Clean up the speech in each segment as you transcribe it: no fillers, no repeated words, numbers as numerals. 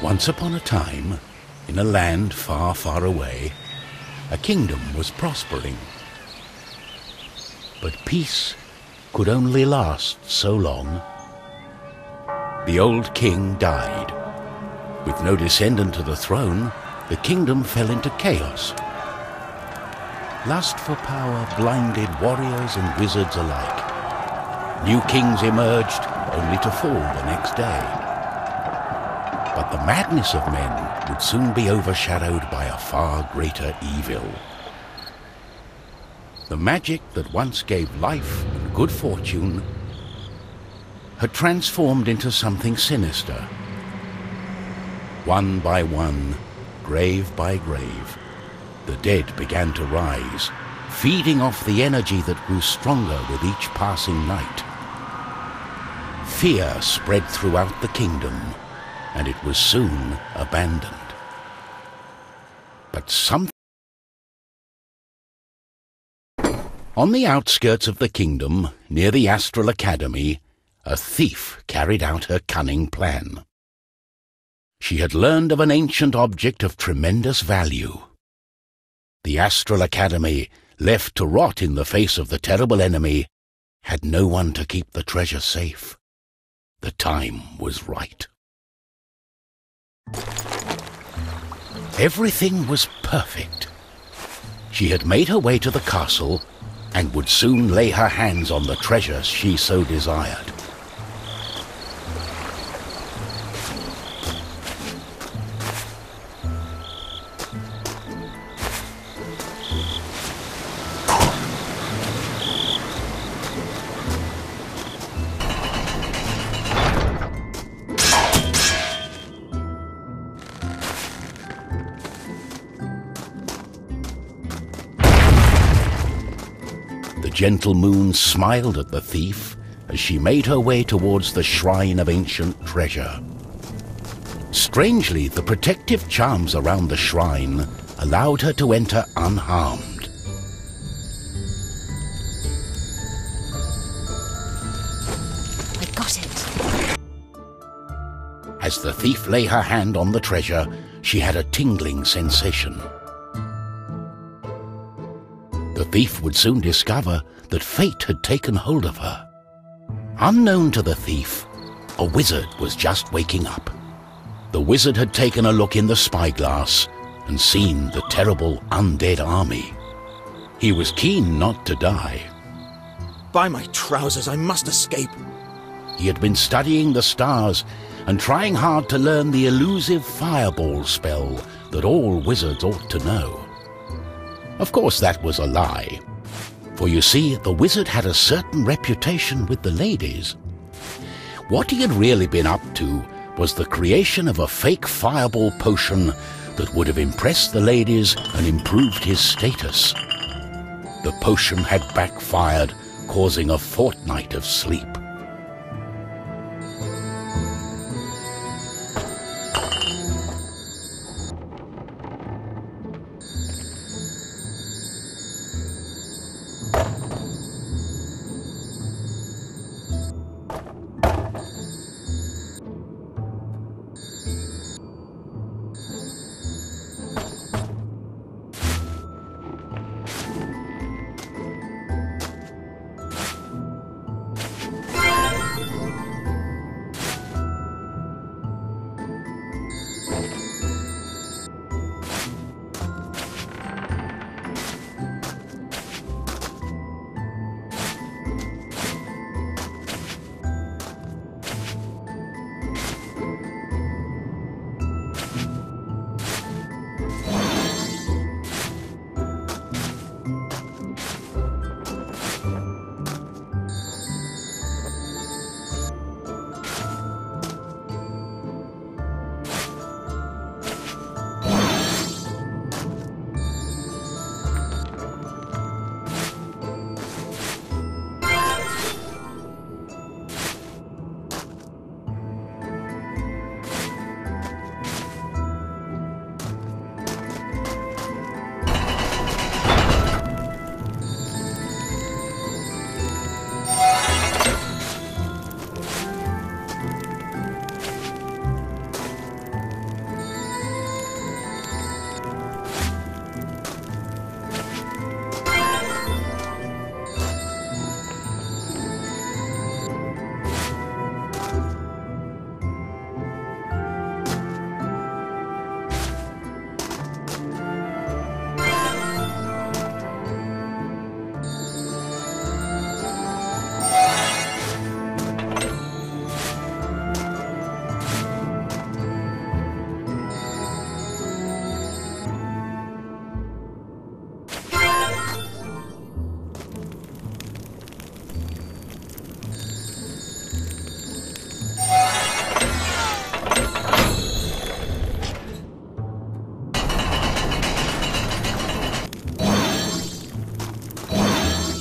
Once upon a time, in a land far, far away, a kingdom was prospering. But peace could only last so long. The old king died. With no descendant to the throne, the kingdom fell into chaos. Lust for power blinded warriors and wizards alike. New kings emerged, only to fall the next day. But the madness of men would soon be overshadowed by a far greater evil. The magic that once gave life and good fortune had transformed into something sinister. One by one, grave by grave, the dead began to rise, feeding off the energy that grew stronger with each passing night. Fear spread throughout the kingdom, and it was soon abandoned. But on the outskirts of the kingdom, near the Astral Academy, a thief carried out her cunning plan. She had learned of an ancient object of tremendous value. The Astral Academy, left to rot in the face of the terrible enemy, had no one to keep the treasure safe. The time was right. Everything was perfect. She had made her way to the castle and would soon lay her hands on the treasure she so desired. The gentle moon smiled at the thief as she made her way towards the shrine of ancient treasure. Strangely, the protective charms around the shrine allowed her to enter unharmed. I got it. As the thief lay her hand on the treasure, she had a tingling sensation. The thief would soon discover that fate had taken hold of her. Unknown to the thief, a wizard was just waking up. The wizard had taken a look in the spyglass and seen the terrible undead army. He was keen not to die. By my trousers, I must escape. He had been studying the stars and trying hard to learn the elusive fireball spell that all wizards ought to know. Of course, that was a lie. For you see, the wizard had a certain reputation with the ladies. What he had really been up to was the creation of a fake fireball potion that would have impressed the ladies and improved his status. The potion had backfired, causing a fortnight of sleep.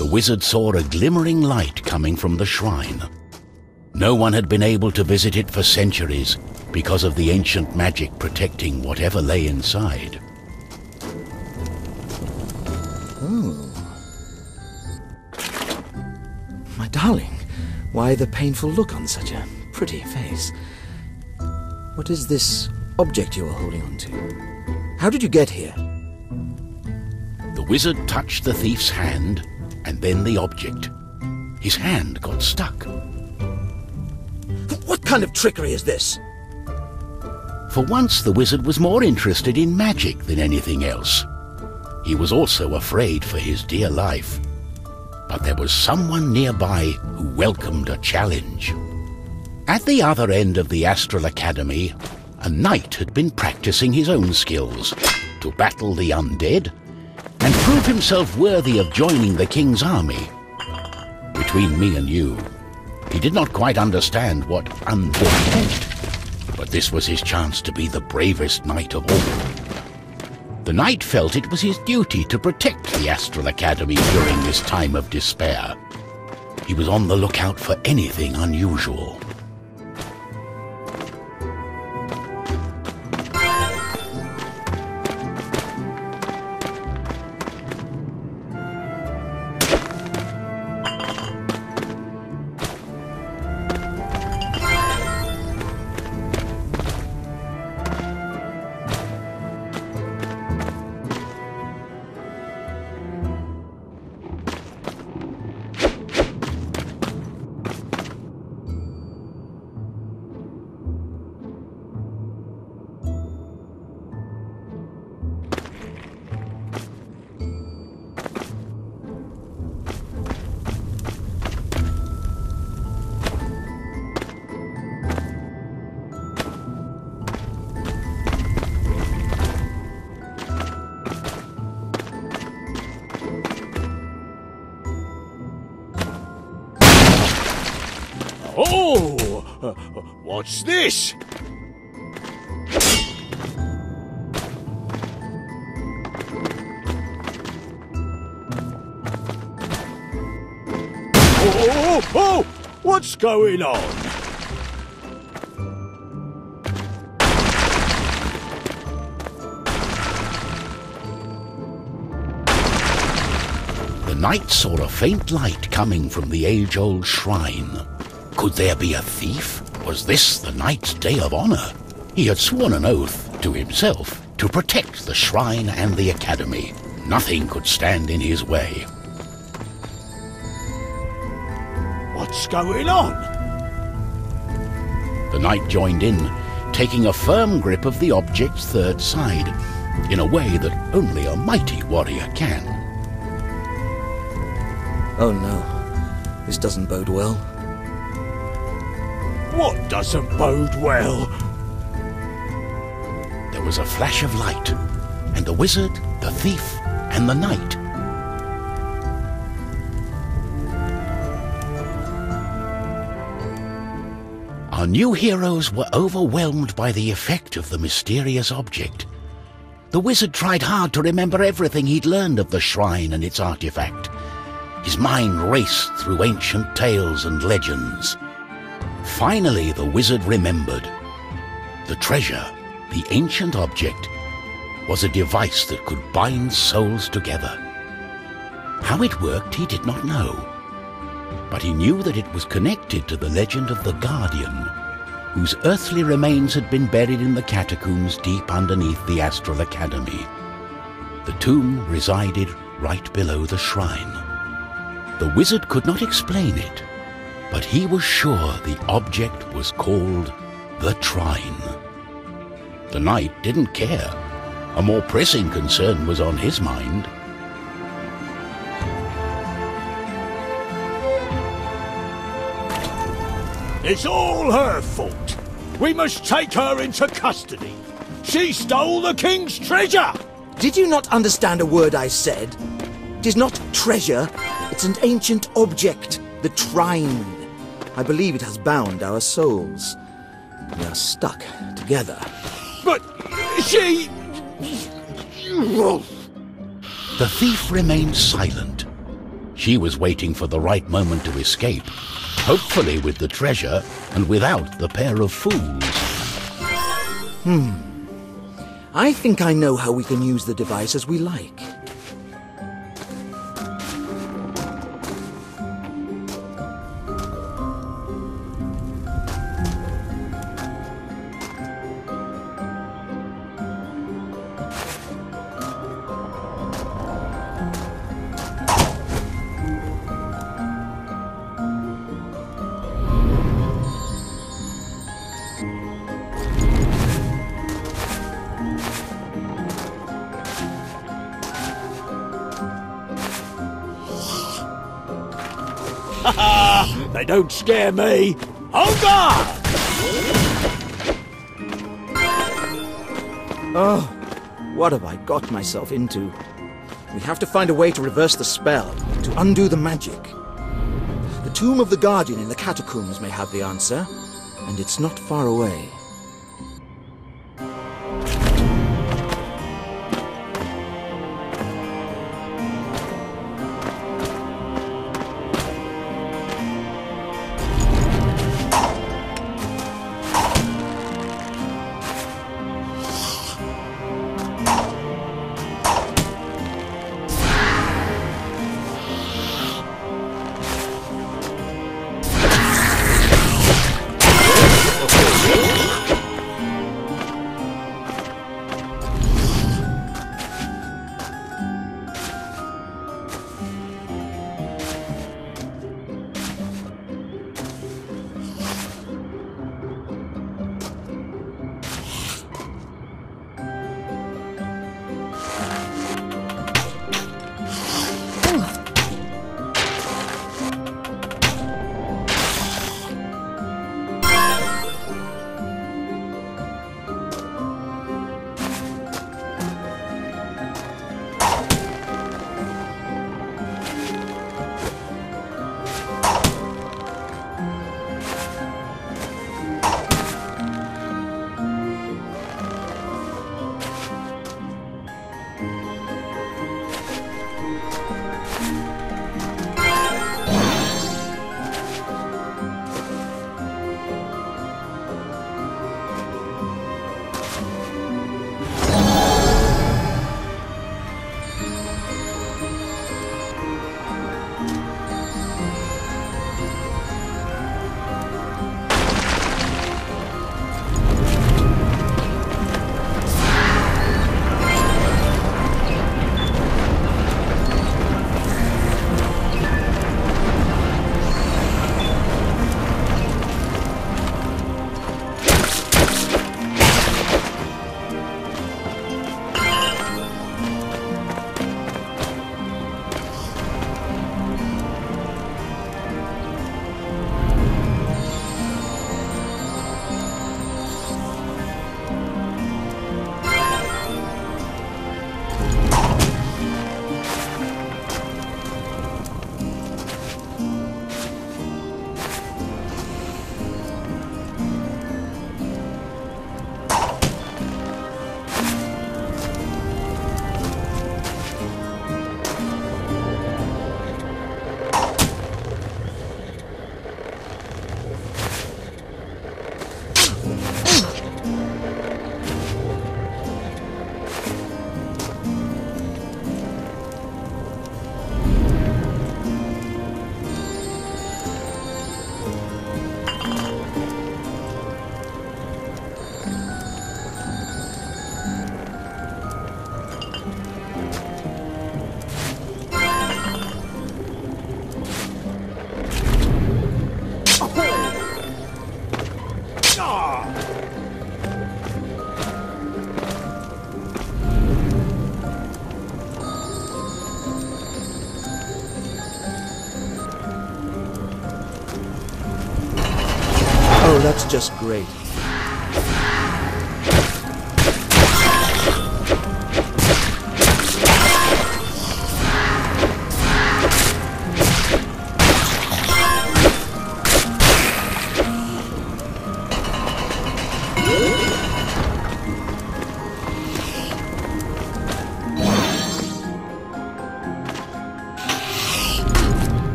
The wizard saw a glimmering light coming from the shrine. No one had been able to visit it for centuries because of the ancient magic protecting whatever lay inside. Oh. My darling, why the painful look on such a pretty face? What is this object you are holding on to? How did you get here? The wizard touched the thief's hand, and then the object. His hand got stuck. What kind of trickery is this? For once, the wizard was more interested in magic than anything else. He was also afraid for his dear life. But there was someone nearby who welcomed a challenge. At the other end of the Astral Academy, a knight had been practicing his own skills to battle the undead and prove himself worthy of joining the king's army. Between me and you, he did not quite understand what undead meant, but this was his chance to be the bravest knight of all. The knight felt it was his duty to protect the Astral Academy during this time of despair. He was on the lookout for anything unusual. Oh! What's this? Oh! What's going on? The knight saw a faint light coming from the age-old shrine. Could there be a thief? Was this the knight's day of honor? He had sworn an oath to himself to protect the shrine and the academy. Nothing could stand in his way. What's going on? The knight joined in, taking a firm grip of the object's third side, in a way that only a mighty warrior can. Oh no, this doesn't bode well. What doesn't bode well? There was a flash of light, and the wizard, the thief, and the knight. Our new heroes were overwhelmed by the effect of the mysterious object. The wizard tried hard to remember everything he'd learned of the shrine and its artifact. His mind raced through ancient tales and legends. Finally, the wizard remembered. The treasure, the ancient object, was a device that could bind souls together. How it worked, he did not know. But he knew that it was connected to the legend of the Guardian, whose earthly remains had been buried in the catacombs deep underneath the Astral Academy. The tomb resided right below the shrine. The wizard could not explain it, but he was sure the object was called the Trine. The knight didn't care. A more pressing concern was on his mind. It's all her fault. We must take her into custody. She stole the king's treasure! Did you not understand a word I said? It is not treasure, it's an ancient object, the Trine. I believe it has bound our souls. We are stuck together. But she... The thief remained silent. She was waiting for the right moment to escape, hopefully with the treasure and without the pair of fools. I think I know how we can use the device as we like. They don't scare me. On guard! Oh, what have I got myself into? We have to find a way to reverse the spell, to undo the magic. The tomb of the Guardian in the catacombs may have the answer, and it's not far away. Oh, that's just great.